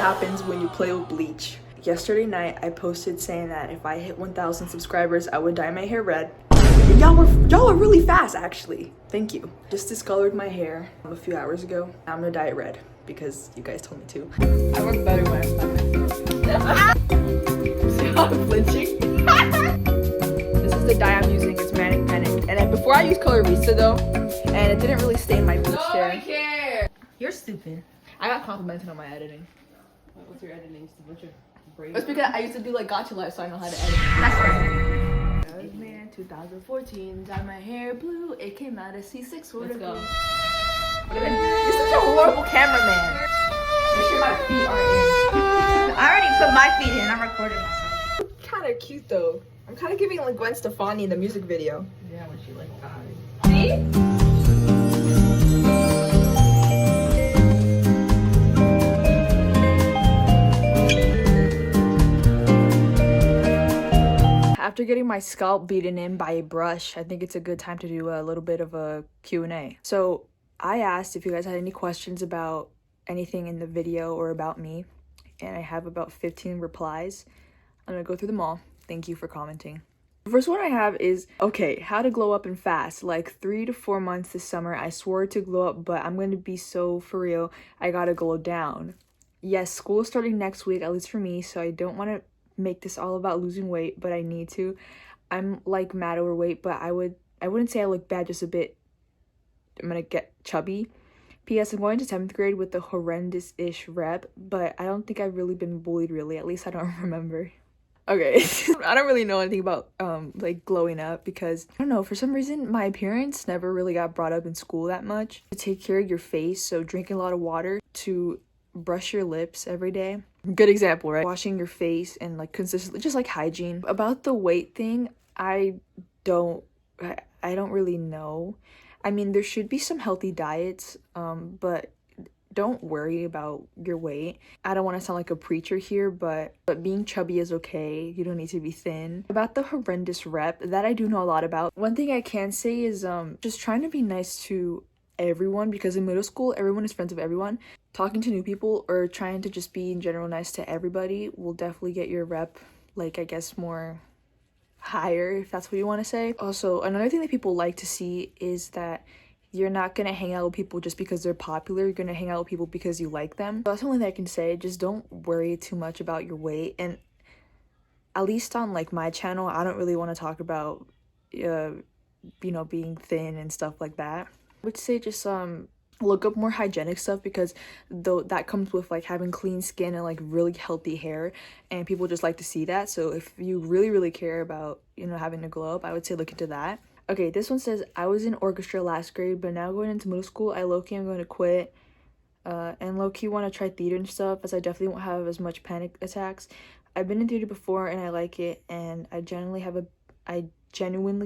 happens when you play with bleach. Yesterday night, I posted saying that if I hit 1,000 subscribers, I would dye my hair red. Y'all are really fast, actually. Thank you. Just discolored my hair a few hours ago. I'm gonna dye it red because you guys told me to. I work better when I'm by myself. See how I'm flinching? This is the dye I'm using. It's Manic Panic. And then before I used Colorista though, and it didn't really stain my bleached hair. I care. You're stupid. I got complimented on my editing. What's your editing? Just a bunch of brain. It's because I used to do like Gotcha Life, so I know how to edit. That's right. Man, 2014, dyed my hair blue. It came out as C6 sort of. Let's go. You're such a horrible cameraman. Make sure my feet are in. I already put my feet in. I'm recording myself. Kind of cute though. I'm kind of giving like Gwen Stefani in the music video. Yeah, when she like died. See? After getting my scalp beaten in by a brush, I think it's a good time to do a little bit of a Q&A. So I asked if you guys had any questions about anything in the video or about me, and I have about 15 replies. I'm gonna go through them all. Thank you for commenting. The first one I have is, okay, how to glow up and fast. Like 3 to 4 months this summer, I swore to glow up, but I'm gonna be so for real, I gotta glow down. Yes, school is starting next week, at least for me, so I don't want to make this all about losing weight, but I need to. I'm like mad overweight, but I wouldn't say I look bad, just a bit. I'm gonna get chubby. P.S. I'm going to 7th grade with a horrendous-ish rep, but I don't think I've really been bullied, really. At least I don't remember. Okay, I don't really know anything about like glowing up because I don't know, for some reason my appearance never really got brought up in school that much. To take care of your face, so drinking a lot of water, to brush your lips every day. Good example, right? Washing your face and like consistently, just like hygiene. About the weight thing, I don't really know. I mean, there should be some healthy diets, but don't worry about your weight. I don't want to sound like a preacher here, but being chubby is okay. You don't need to be thin. About the horrendous rep, that I do know a lot about. One thing I can say is just trying to be nice to everyone, because in middle school everyone is friends with everyone. Talking to new people or trying to just be in general nice to everybody will definitely get your rep, like, I guess, more higher, if that's what you want to say. Also, another thing that people like to see is that you're not gonna hang out with people just because they're popular. You're gonna hang out with people because you like them. So that's the only thing I can say. Just don't worry too much about your weight. And at least on like my channel, I don't really want to talk about you know, being thin and stuff like that. I would say just look up more hygienic stuff, because though that comes with like having clean skin and like really healthy hair, and people just like to see that. So if you really care about, you know, having to glow up, I would say look into that. Okay, this one says, I was in orchestra last grade, but now going into middle school, I low-key am going to quit, and low-key want to try theater and stuff, as I definitely won't have as much panic attacks. I've been in theater before and I like it, and I genuinely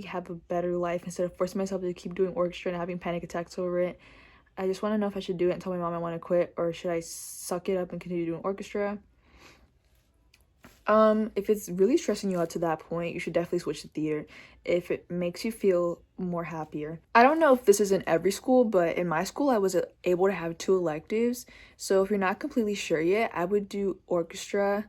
have a better life instead of forcing myself to keep doing orchestra and having panic attacks over it. I just want to know if I should do it and tell my mom I want to quit, or should I suck it up and continue doing orchestra? If it's really stressing you out to that point, you should definitely switch to theater if it makes you feel more happier. I don't know if this is in every school, but in my school I was able to have 2 electives. So if you're not completely sure yet, I would do orchestra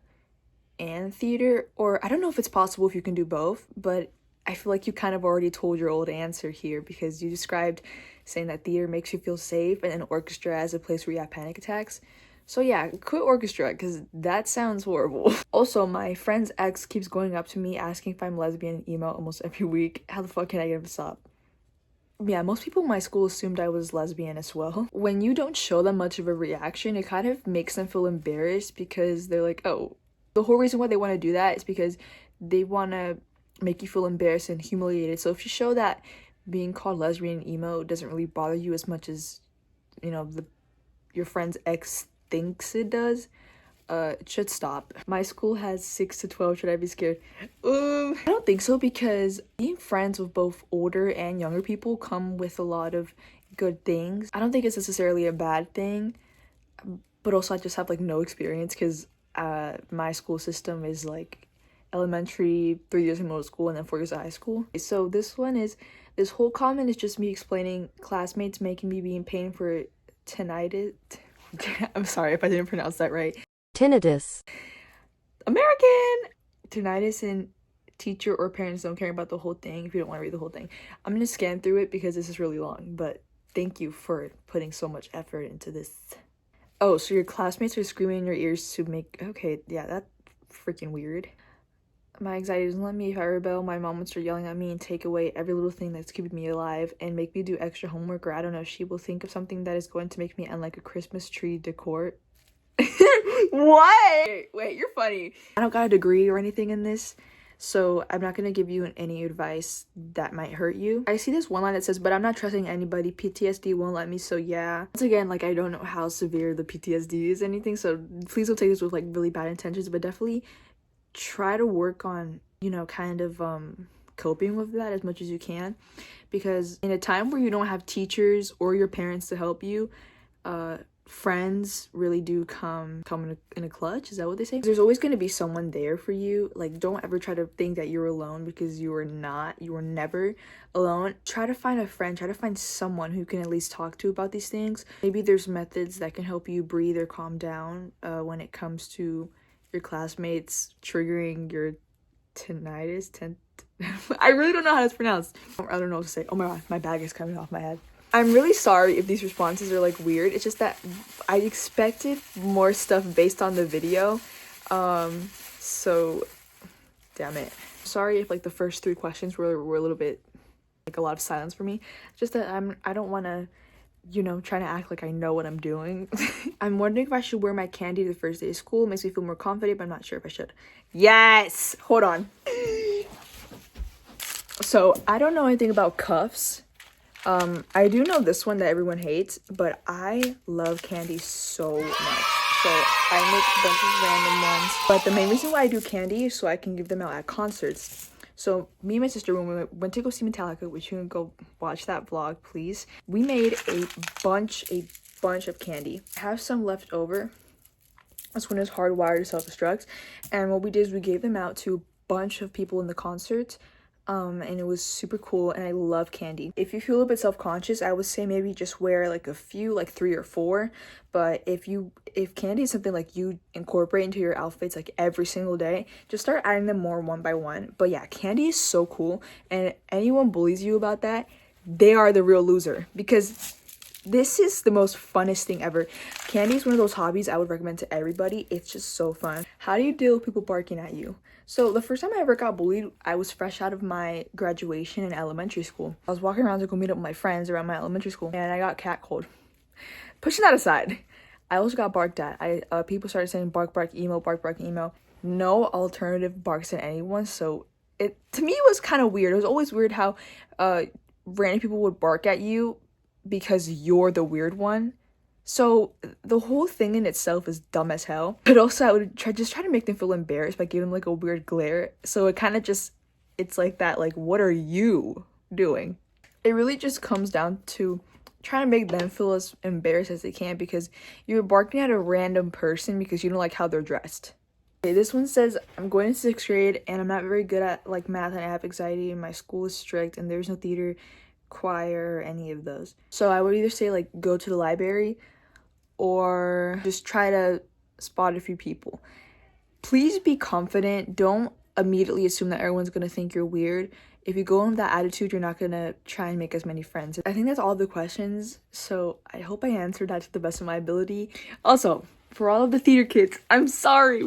and theater, or I don't know if it's possible if you can do both, but I feel like you kind of already told your old answer here, because you described saying that theater makes you feel safe and then orchestra as a place where you have panic attacks. So yeah, quit orchestra, because that sounds horrible. Also, my friend's ex keeps going up to me asking if I'm lesbian in email almost every week. How the fuck can I get him to stop? Yeah, most people in my school assumed I was lesbian as well. When you don't show them much of a reaction, it kind of makes them feel embarrassed, because they're like, oh, the whole reason why they want to do that is because they want to make you feel embarrassed and humiliated. So if you show that being called lesbian in emo doesn't really bother you as much as, you know, your friend's ex thinks it does, it should stop. My school has 6 to 12. Should I be scared? I don't think so, because being friends with both older and younger people come with a lot of good things. I don't think it's necessarily a bad thing, but also I just have like no experience, because my school system is like elementary, 3 years in middle school, and then 4 years of high school. So this whole comment is just me explaining classmates making me be in pain for tinnitus. I'm sorry if I didn't pronounce that right. Tinnitus. American! Tinnitus and teacher or parents don't care about the whole thing if you don't want to read the whole thing. I'm going to scan through it because this is really long, but thank you for putting so much effort into this. Oh, so your classmates are screaming in your ears to make... Okay, yeah, that's freaking weird. My anxiety doesn't let me. If I rebel, my mom would start yelling at me and take away every little thing that's keeping me alive and make me do extra homework, or I don't know, she will think of something that is going to make me unlike a Christmas tree decor. What? Wait, you're funny. I don't got a degree or anything in this, so I'm not gonna give you any advice that might hurt you. I see this one line that says, but I'm not trusting anybody. PTSD won't let me, so yeah. Once again, like, I don't know how severe the PTSD is, anything, so please don't take this with, like, really bad intentions, but definitely try to work on, you know, kind of coping with that as much as you can, because in a time where you don't have teachers or your parents to help you, friends really do come in a clutch. Is that what they say? There's always going to be someone there for you. Like, don't ever try to think that you're alone, because you are not. You are never alone. Try to find a friend. Try to find someone who can at least talk to about these things. Maybe there's methods that can help you breathe or calm down when it comes to your classmates triggering your tinnitus. I really don't know how it's pronounced. I don't know what to say. Oh my god, my bag is coming off my head. I'm really sorry if these responses are, like, weird. It's just that I expected more stuff based on the video. So damn it. Sorry if, like, the first 3 questions were a little bit, like, a lot of silence for me. Just that I don't want to, you know, trying to act like I know what I'm doing. I'm wondering if I should wear my candy the first day of school. It makes me feel more confident, but I'm not sure if I should. Yes! Hold on. So, I don't know anything about cuffs. I do know this one that everyone hates, but I love candy so much. So, I make a bunch of random ones. But the main reason why I do candy is so I can give them out at concerts. So, me and my sister, when we went to go see Metallica, which you can go watch that vlog, please, we made a bunch of candy. I have some left over. This one is hardwired to self-destruct. And what we did is we gave them out to a bunch of people in the concert. And it was super cool, and I love candy. If you feel a bit self-conscious, I would say maybe just wear, like, a few, like 3 or 4. But if candy is something, like, you incorporate into your outfits, like, every single day, just start adding them more one by one. But yeah, candy is so cool, and anyone bullies you about that, they are the real loser, because this is the most funnest thing ever. Candy is one of those hobbies I would recommend to everybody. It's just so fun. How do you deal with people barking at you? So the first time I ever got bullied, I was fresh out of my graduation in elementary school. I was walking around to go meet up with my friends around my elementary school, and I got catcalled. Pushing that aside, I also got barked at. People started saying bark, bark, emo, bark, bark, emo. No alternative barks at anyone, so to me it was kind of weird. It was always weird how random people would bark at you because you're the weird one. So the whole thing in itself is dumb as hell. But also I would try to make them feel embarrassed by giving them, like, a weird glare. So it kind of just, it's like that, like, what are you doing? It really just comes down to trying to make them feel as embarrassed as they can, because you're barking at a random person because you don't like how they're dressed. Okay, this one says, I'm going to 6th grade and I'm not very good at, like, math, and I have anxiety, and my school is strict and there's no theater, choir, or any of those. So I would either say, like, go to the library or just try to spot a few people. Please be confident. Don't immediately assume that everyone's gonna think you're weird. If you go in with that attitude, you're not gonna try and make as many friends. I think that's all the questions, so I hope I answered that to the best of my ability. Also, for all of the theater kids, I'm sorry.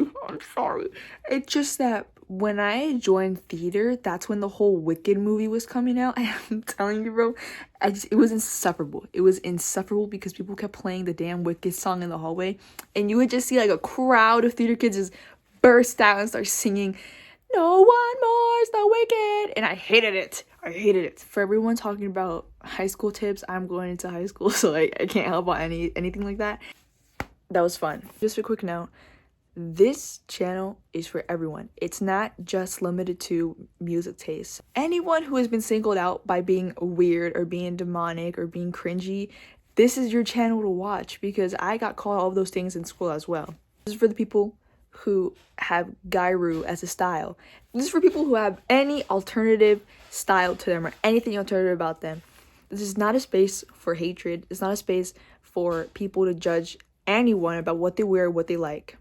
It's just that when I joined theater, that's when the whole Wicked movie was coming out. I'm telling you, bro, it was insufferable. It was insufferable because people kept playing the damn Wicked song in the hallway, and you would just see, like, a crowd of theater kids just burst out and start singing, "No one more's the wicked," and I hated it. For everyone talking about high school tips, I'm going into high school, so I can't help on anything like that. That was fun. Just a quick note. This channel is for everyone. It's not just limited to music tastes. Anyone who has been singled out by being weird or being demonic or being cringy, this is your channel to watch, because I got called all of those things in school as well. This is for the people who have Gairu as a style. This is for people who have any alternative style to them or anything alternative about them. This is not a space for hatred. It's not a space for people to judge anyone about what they wear or what they like.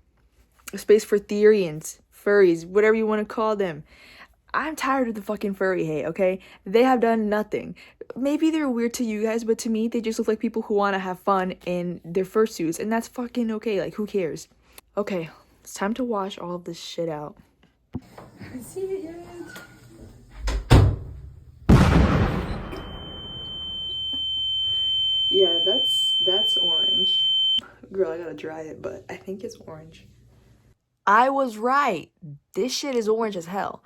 space for Therians, furries, whatever you want to call them. I'm tired of the fucking furry hate, okay? They have done nothing. Maybe they're weird to you guys, but to me, they just look like people who want to have fun in their fursuits, and that's fucking okay. Like, who cares? Okay, it's time to wash all of this shit out. See it yet? Yeah, that's orange. Girl, I gotta dry it, but I think it's orange. I was right. This shit is orange as hell.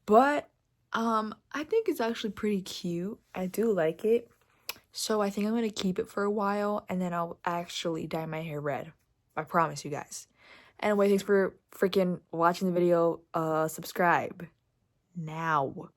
But I think it's actually pretty cute. I do like it. So I think I'm gonna keep it for a while and then I'll actually dye my hair red. I promise you guys. Anyway, thanks for freaking watching the video. Subscribe now.